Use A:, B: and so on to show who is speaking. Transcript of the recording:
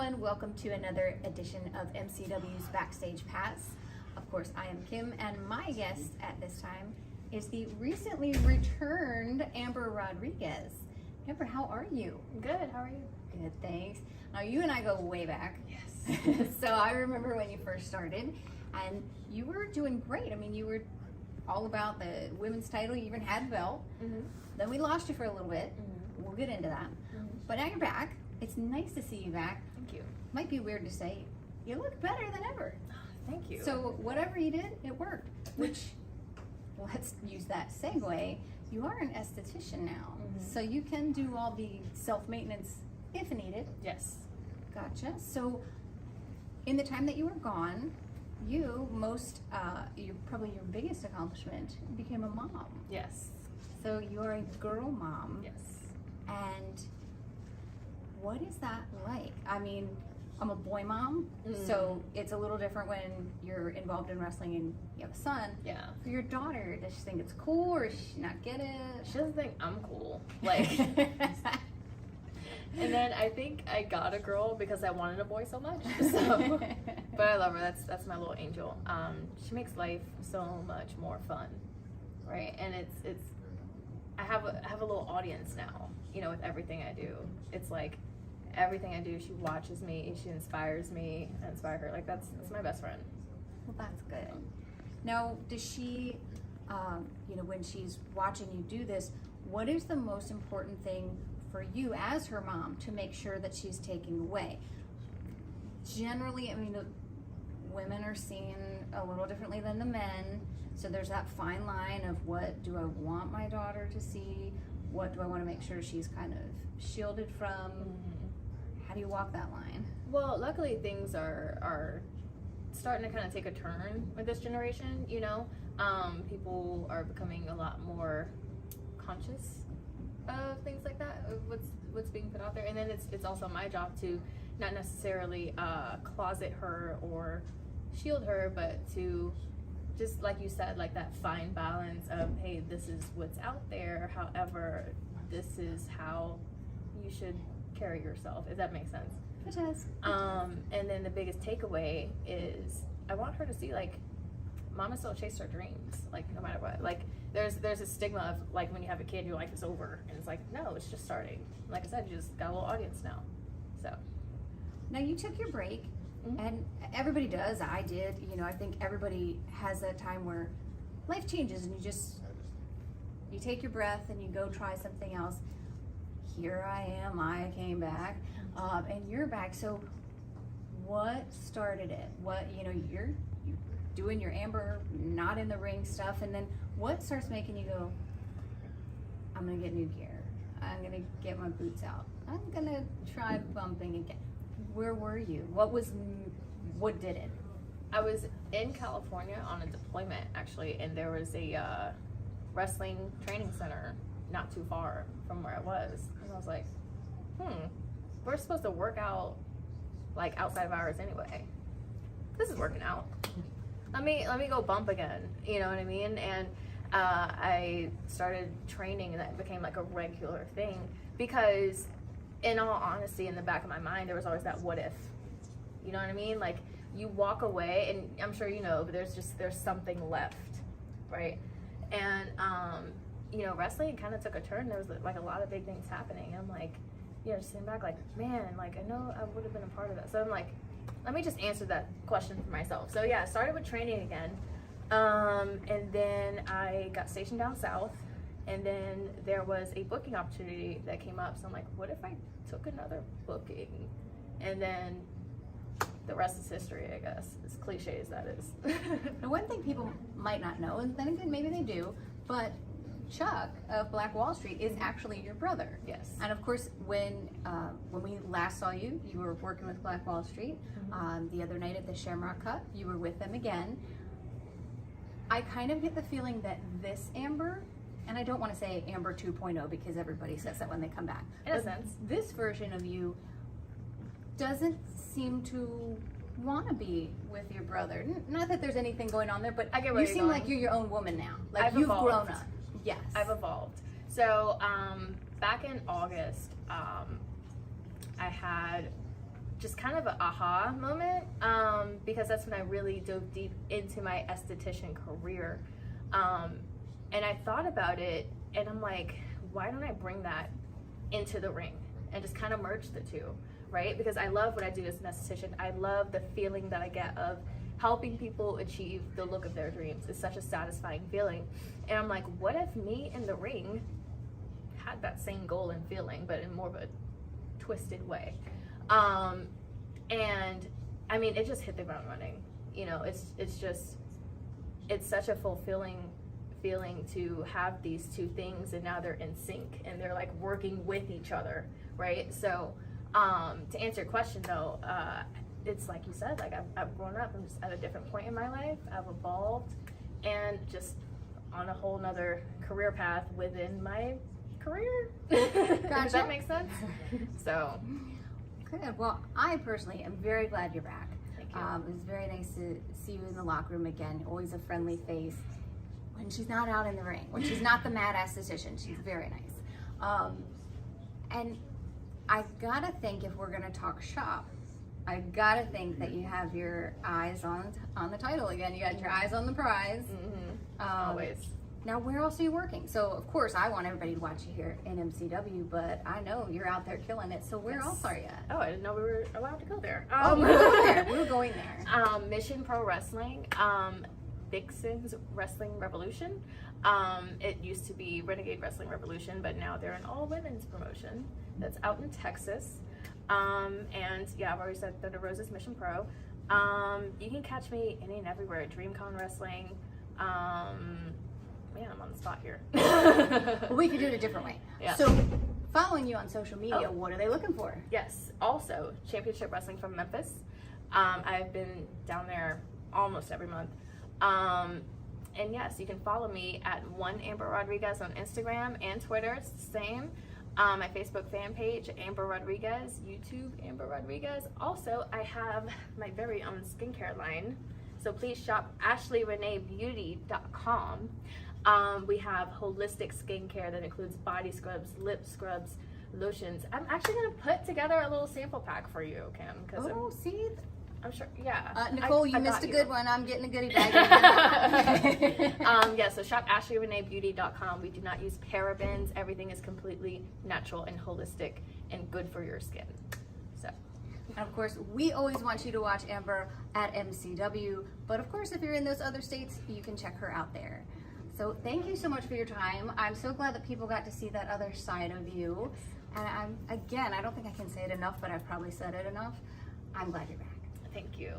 A: everyone, welcome to another edition of MCW's Backstage Pass. Of course, I am Kim, and my guest at this time is the recently returned Amber Rodriquez. Amber, how are you?
B: Good, how are you?
A: Good, thanks. Now, you and I go way back.
B: Yes.
A: So I remember when you first started, and you were doing great. I mean, you were all about the women's title. You even had the belt.
B: Mm-hmm.
A: Then we lost you for a little bit.
B: Mm-hmm.
A: We'll get into that.
B: Mm-hmm.
A: But now you're back. It's nice to see you back.
B: Thank you.
A: Might be weird to say, you look better than ever.
B: Thank you.
A: So whatever you did, it worked. Which, let's use that segue. You are an esthetician now.
B: Mm-hmm.
A: So you can do all the self-maintenance if needed.
B: Yes.
A: Gotcha. So in the time that you were gone, probably your biggest accomplishment, you became a mom.
B: Yes.
A: So you're a girl mom.
B: Yes.
A: And what is that like? I mean, I'm a boy mom, so it's a little different when you're involved in wrestling and you have a son.
B: Yeah.
A: For your daughter, does she think it's cool or does she not get it?
B: She doesn't think I'm cool. Like, and then I think I got a girl because I wanted a boy so much. So, but I love her. That's my little angel. She makes life so much more fun, right? And it's I have a little audience now. You know, with everything I do, it's like everything I do, she watches me, she inspires me, I inspire her. Like that's my best friend.
A: Well, that's good. Now, does she, when she's watching you do this, what is the most important thing for you as her mom to make sure that she's taking away? Generally, I mean, women are seen a little differently than the men, so there's that fine line of what do I want my daughter to see, what do I want to make sure she's kind of shielded from. How do you walk that line?
B: Well, luckily things are starting to kind of take a turn with this generation, you know. People are becoming a lot more conscious of things like that, of what's being put out there. And then it's also my job to not necessarily closet her or shield her, but to just, like you said, like that fine balance of, hey, this is what's out there, however, this is how you should carry yourself, if that makes sense.
A: It does.
B: And then the biggest takeaway is I want her to see, like, mama still chased her dreams, like, no matter what. Like, there's a stigma of, like, when you have a kid, your life is over. And it's like, no, it's just starting. Like I said, you just got a little audience now. So.
A: Now, you took your break, and everybody does. I did. You know, I think everybody has that time where life changes and you take your breath and you go try something else. Here I am, I came back, and you're back. So what started it? What, you're doing your Amber, not in the ring stuff, and then what starts making you go, I'm gonna get new gear, I'm gonna get my boots out, I'm gonna try bumping again? Where were you? What did it?
B: I was in California on a deployment, actually, and there was a wrestling training center not too far from where I was. And I was like, we're supposed to work out like outside of hours anyway. This is working out. Let me go bump again. You know what I mean? And I started training, and that became like a regular thing because, in all honesty, in the back of my mind, there was always that what if. You know what I mean? Like, you walk away, and I'm sure you know, but there's something left, right? And wrestling kind of took a turn. There was like a lot of big things happening. I'm like, just sitting back like, man, like, I know I would have been a part of that. So I'm like, let me just answer that question for myself. So yeah, I started with training again. And then I got stationed down south, and then there was a booking opportunity that came up. So I'm like, what if I took another booking? And then the rest is history, I guess, as cliche as that is.
A: Now, one thing people might not know, and then again, maybe they do, but Chuck of Blackwall Street is actually your brother.
B: Yes.
A: And of course, when we last saw you, you were working with Blackwall Street. The other night at the Shamrock Cup, you were with them again. I kind of get the feeling that this Amber, and I don't want to say Amber 2.0 because everybody says that when they come back.
B: In a sense.
A: This version of you doesn't seem to want to be with your brother. Not that there's anything going on there, but
B: I get where
A: you
B: you're
A: seem
B: going.
A: like you're your own woman now. Like
B: I've
A: you've
B: evolved.
A: grown up. Yes.
B: I've evolved. So back in August, I had just kind of an aha moment, because that's when I really dove deep into my esthetician career. And I thought about it, and I'm like, why don't I bring that into the ring and just kind of merge the two, right? Because I love what I do as an esthetician. I love the feeling that I get of helping people achieve the look of their dreams. It's such a satisfying feeling. And I'm like, what if me in the ring had that same goal and feeling, but in more of a twisted way? And I mean, it just hit the ground running. You know, it's such a fulfilling feeling to have these two things, and now they're in sync and they're like working with each other, right? So to answer your question though, it's like you said, like I've grown up. I'm just at a different point in my life. I've evolved, and just on a whole nother career path within my career.
A: Gotcha.
B: Does that make sense? So
A: good. Well, I personally am very glad you're back.
B: thank you.
A: It was very nice to see you in the locker room again. Always a friendly face when she's not out in the ring, when she's not the mad esthetician. She's very nice. And I gotta think, if we're gonna talk shop, I gotta think that you have your eyes on the title again. You got your eyes on the prize.
B: Always.
A: Now, where else are you working? So, of course, I want everybody to watch you here in MCW, but I know you're out there killing it. So, where else are you at?
B: Oh, I didn't know we were allowed to go there.
A: Oh, we're going there. We're going there.
B: Mission Pro Wrestling, Vixen's Wrestling Revolution. It used to be Renegade Wrestling Revolution, but now they're an all-women's promotion that's out in Texas. And yeah, I've already said Thunder Rosa's Mission Pro. You can catch me any and everywhere. DreamCon Wrestling. Man, I'm on the spot here.
A: Well, we could do it a different way.
B: Yeah.
A: So, following you on social media,
B: Oh.
A: what are they looking for?
B: Yes. Also, Championship Wrestling from Memphis. I've been down there almost every month. And yes, you can follow me at @1Amber Rodriguez on Instagram and Twitter. It's the same. My Facebook fan page, Amber Rodriguez. YouTube, Amber Rodriguez. Also, I have my very own skincare line. So please shop AshleyReneeBeauty.com. We have holistic skincare that includes body scrubs, lip scrubs, lotions. I'm actually going to put together a little sample pack for you, Kim.
A: Oh, see?
B: I'm sure, yeah.
A: Nicole,
B: I
A: you missed
B: got
A: a
B: you.
A: good one. I'm getting a goodie bag.
B: Yeah, so shop AshleyReneeBeauty.com. We do not use parabens. Everything is completely natural and holistic and good for your skin. So,
A: And of course, we always want you to watch Amber at MCW. But of course, if you're in those other states, you can check her out there. So thank you so much for your time. I'm so glad that people got to see that other side of you. And I don't think I can say it enough, but I've probably said it enough. I'm glad you're back.
B: thank you.